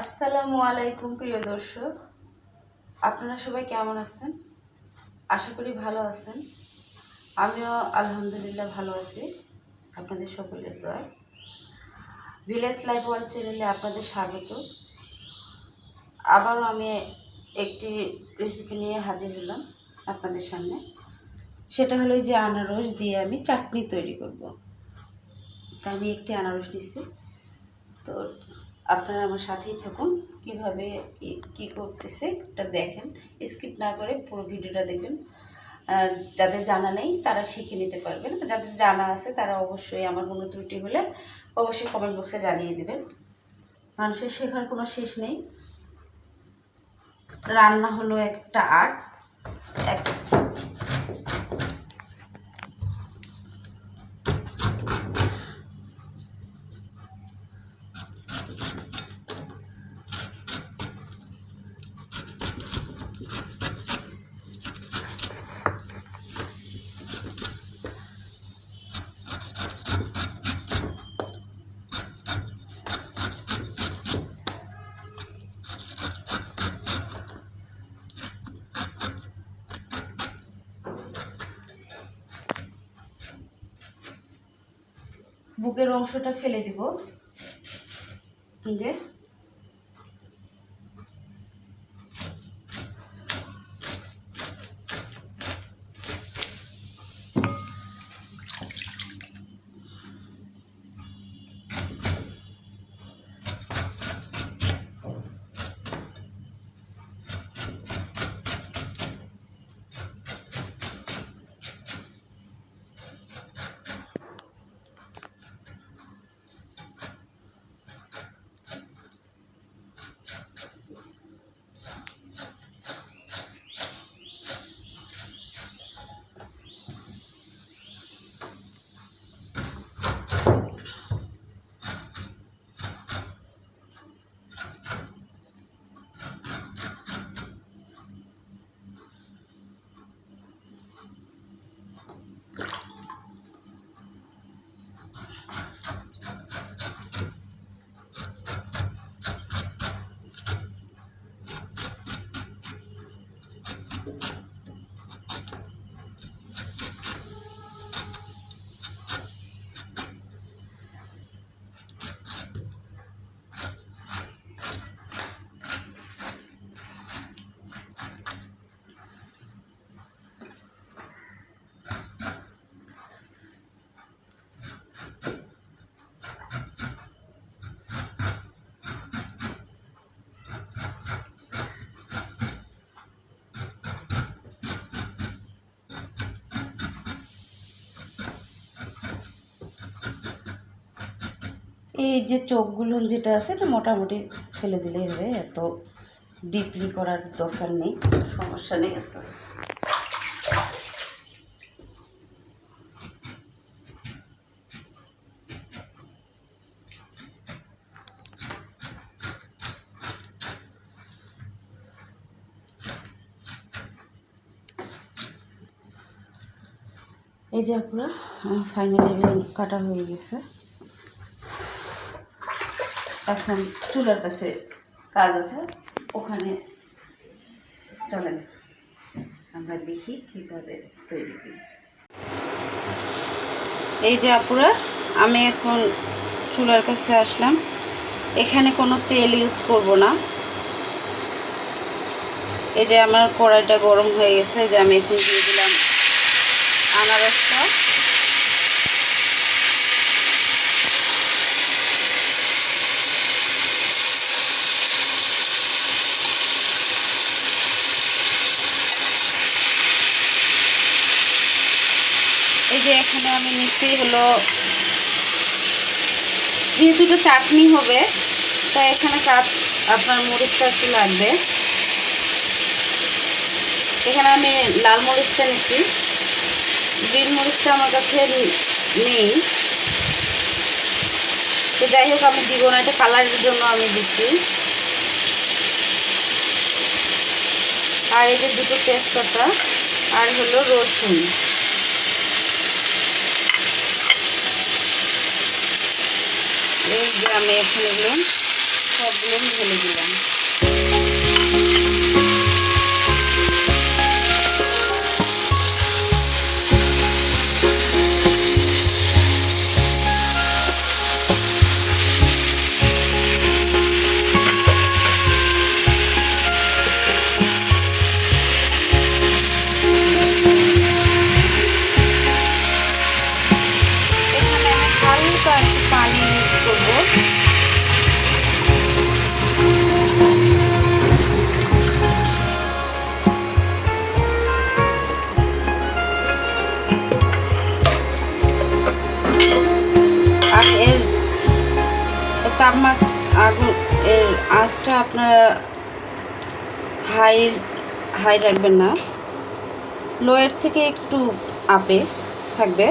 আসসালামু আলাইকুম প্রিয় দর্শক, আপনারা সবাই কেমন আছেন? আশা করি ভালো আছেন। আমিও আলহামদুলিল্লাহ ভালো আছি, আপনাদের সকলের দোয়ায়। ভিলেজ লাইফ ওয়ার্ল্ড চ্যানেলে আপনাদের স্বাগত। আবারও আমি একটি রেসিপি নিয়ে হাজির হলাম আপনাদের সামনে। সেটা হলো যে আনারস দিয়ে আমি চাটনি তৈরি করব। তা আমি একটি আনারস নিচ্ছি। তো আপনারা আমার সাথেই থাকুন, কীভাবে কী করতেছে এটা দেখেন, স্কিপ না করে পুরো ভিডিওটা দেখবেন। যাদের জানা নেই তারা শিখে নিতে পারবেন, যাদের জানা আছে তারা অবশ্যই আমার কোনো ত্রুটি হলে অবশ্যই কমেন্ট বক্সে জানিয়ে দেবেন। মানুষের শেখার কোনো শেষ নেই। রান্না হলো একটা আর্ট। বুকের অংশটা ফেলে দিব, যে এই যে চোখগুলো যেটা আছে এটা মোটামুটি ফেলে দিলেই হবে, এত ডিপলি করার দরকার নেই, সমস্যা নেই। আছে এই যে আপনারা ফাইনালি কাটা হয়ে গেছে। এখন চুলার কাছে কাজ আছে, ওখানে চলেন আমরা দেখি কীভাবে তৈরি করি। এই যে আপুরা, আমি এখন চুলার কাছে আসলাম। এখানে কোনো তেল ইউজ করব না। এই যে আমার কড়াইটা গরম হয়ে গেছে, যে আমি এখন দিয়ে দিলাম আনারসটা। এই যে এখানে আমি নিচ্ছি হলো, যেহেতু এটা চাটনি হবে তাই এখানে আপনার মরিচটা একটু লাগবে। এখানে আমি লাল মরিচটা নিচ্ছি, গ্রিন মরিচটা আমার কাছে নেই। তো যাই হোক আমি দিব না, এটা কালারের জন্য আমি দিচ্ছি। আর এই যে দুটো তেজপাতা আর হলো রসুন। এই যে আমি এখন এগুলো সবগুলো ঢেলে দিলাম। হালকা একটু পানি মিক্স করবো। আর এর তাপমাত্রা আগুন এর আঁচটা আপনারা হাই রাখবেন না, লোয়ের থেকে একটু আপে থাকবে।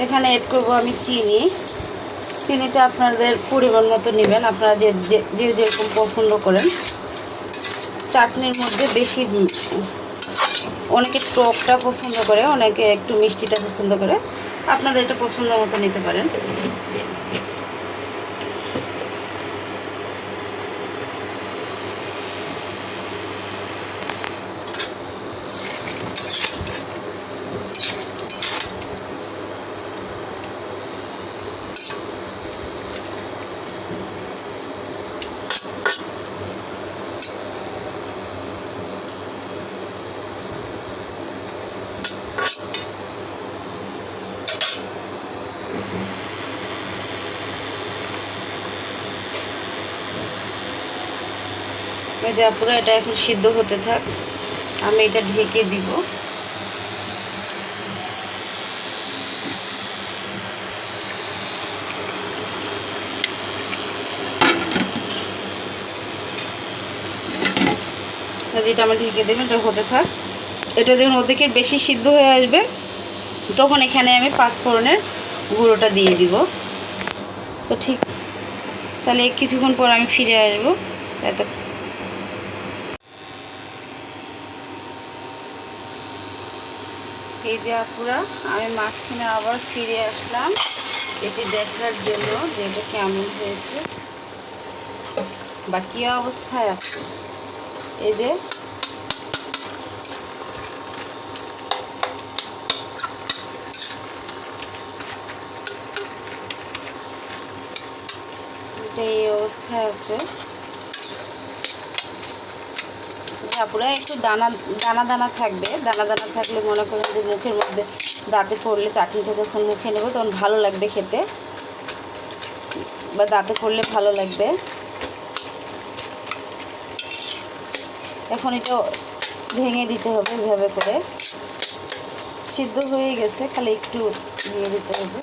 এখানে এড করবো আমি চিনিটা আপনাদের পরিমাণ মতো নেবেন, আপনারা যে যেরকম পছন্দ করেন। চাটনির মধ্যে বেশি অনেকে টকটা পছন্দ করে, অনেকে একটু মিষ্টিটা পছন্দ করে, আপনাদের এটা পছন্দ মতো নিতে পারেন। এই যে পুরো এটা এখন সিদ্ধ হতে থাক, আমি এটা ঢেকে দিব। এটা আমি ঢেকে দেবেন, এটা হতে থাক। এটা যখন অর্ধেকের বেশি সিদ্ধ হয়ে আসবে তখন এখানে আমি পাঁচফোড়নের গুঁড়োটা দিয়ে দিব। তো ঠিক তাহলে কিছুক্ষণ পর আমি ফিরে আসবো। এত এই যে আপুরা, আমি মাঝখানে আবার ফিরে আসলাম এটি দেখার জন্য যে এটা কেমন হয়েছে বা কী অবস্থায় আছে। এই যে এটা এই অবস্থায় আছে। পুরো একটু দানা দানা থাকবে, দানা থাকলে মনে করেন যে মুখের মধ্যে দাঁতে পড়লে, চাটনিটা যখন মুখে নেব তখন ভালো লাগবে খেতে, বা দাঁতে পড়লে ভালো লাগবে। এখন এটা ভেঙে দিতে হবে এভাবে করে। সিদ্ধ হয়ে গেছে, খালি একটু দিয়ে দিতে হবে।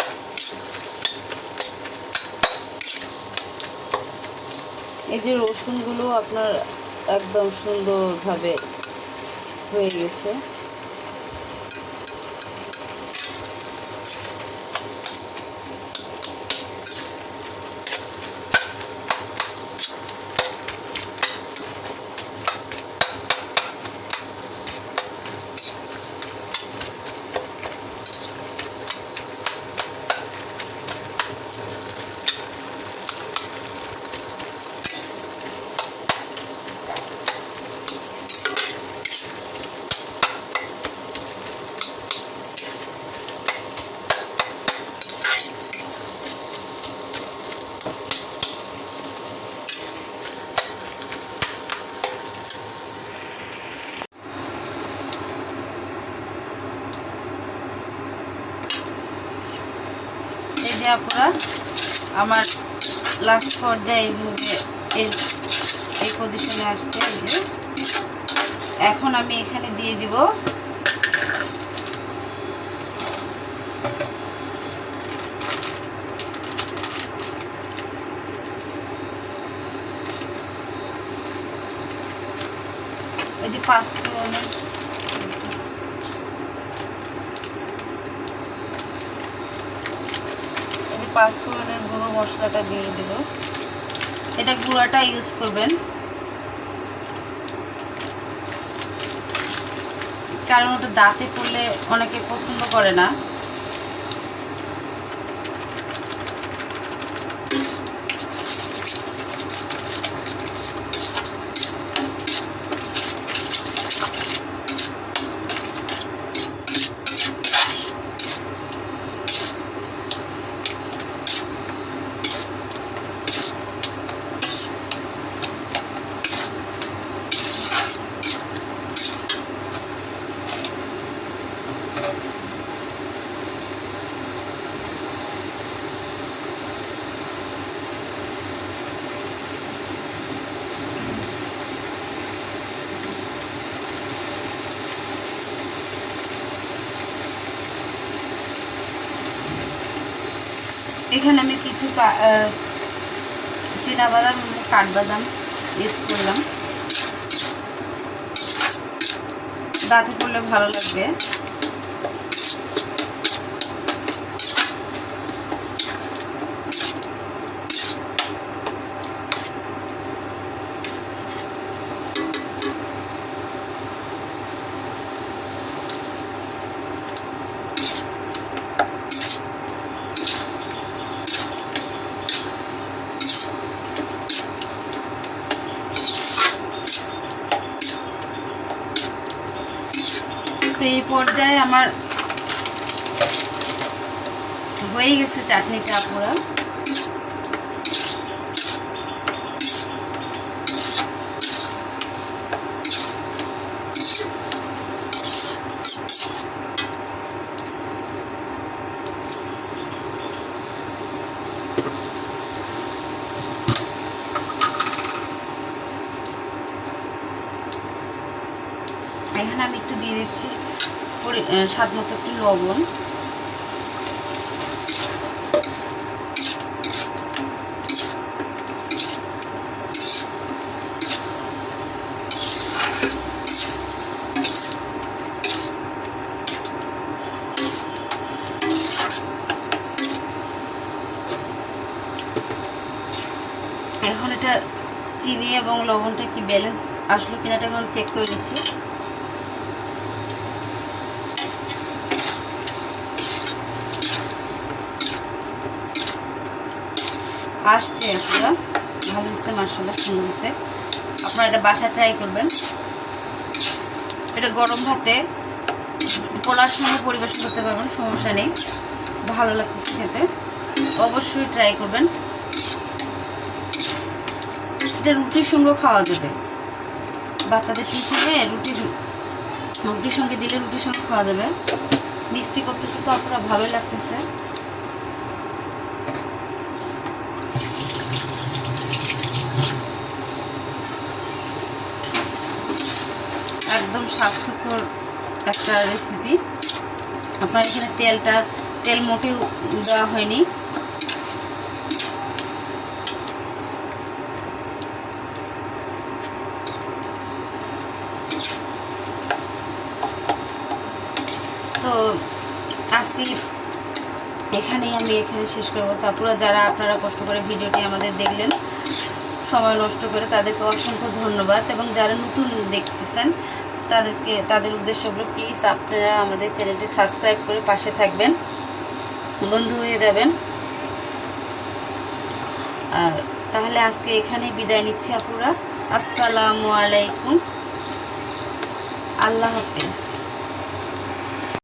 এই যে রসুনগুলো আপনার একদম সুন্দরভাবে হয়ে গেছে। আপনারা আমার লাস্ট পর্যায়ে এইভাবে এই পজিশনে আসছে। এই যে এখন আমি এখানে দিয়ে দিব এই যে পাঁচফোড়নের পাঁচফোড়নের গুঁড়ো মশলাটা দিয়ে দিল। এটা গুঁড়াটা ইউজ করবেন, কারণ ওটা দাঁতে পড়লে অনেকে পছন্দ করে না। এখানে আমি কিছু চীনাবাদাম, কাঠবাদাম ইউজ করলাম, দাঁতে পড়লে ভালো লাগবে। তো এই পর্যায়ে আমার হয়ে গেছে চাটনিটা পুরো। এখানে আমি একটু দিয়ে দিচ্ছি স্বাদ মতো একটু লবণ। এখন এটা চিনি এবং লবণটা কি ব্যালেন্স আসলো কিনা এটা এখন চেক করে নিচ্ছি। আসছে আপনারা, ভালো হচ্ছে, মাশাআল্লাহ সুন্দর হচ্ছে। আপনারা এটা বাসায় ট্রাই করবেন। এটা গরম ভাতে পোলার সঙ্গে পরিবেশন করতে পারবেন, সমস্যা নেই, ভালো লাগতেছে খেতে, অবশ্যই ট্রাই করবেন। এটা রুটির সঙ্গে খাওয়া যাবে, বাচ্চাদের টিফিনে রুটির সঙ্গে দিলে রুটির সঙ্গে খাওয়া যাবে। মিষ্টি করতেছে তো আপনারা, ভালোই লাগতেছে। একদম স্বাস্থ্যকর একটা রেসিপি। আপনার এখানে তেল মোটেও দেওয়া হয়নি। তো আজকে এখানে শেষ করবো। তারপরে যারা আপনারা কষ্ট করে ভিডিওটি আমাদের দেখলেন সময় নষ্ট করে, তাদেরকে অসংখ্য ধন্যবাদ। এবং যারা নতুন দেখতেছেন তাদের উদ্দেশ্য হলো প্লিজ আপনারা আমাদের চ্যানেলটি সাবস্ক্রাইব করে পাশে থাকবেন, বন্ধু হয়ে যাবেন। আর তাহলে আজকে এখানেই বিদায় নিচ্ছি আপুরা। আসসালামু আলাইকুম, আল্লাহ হাফেজ।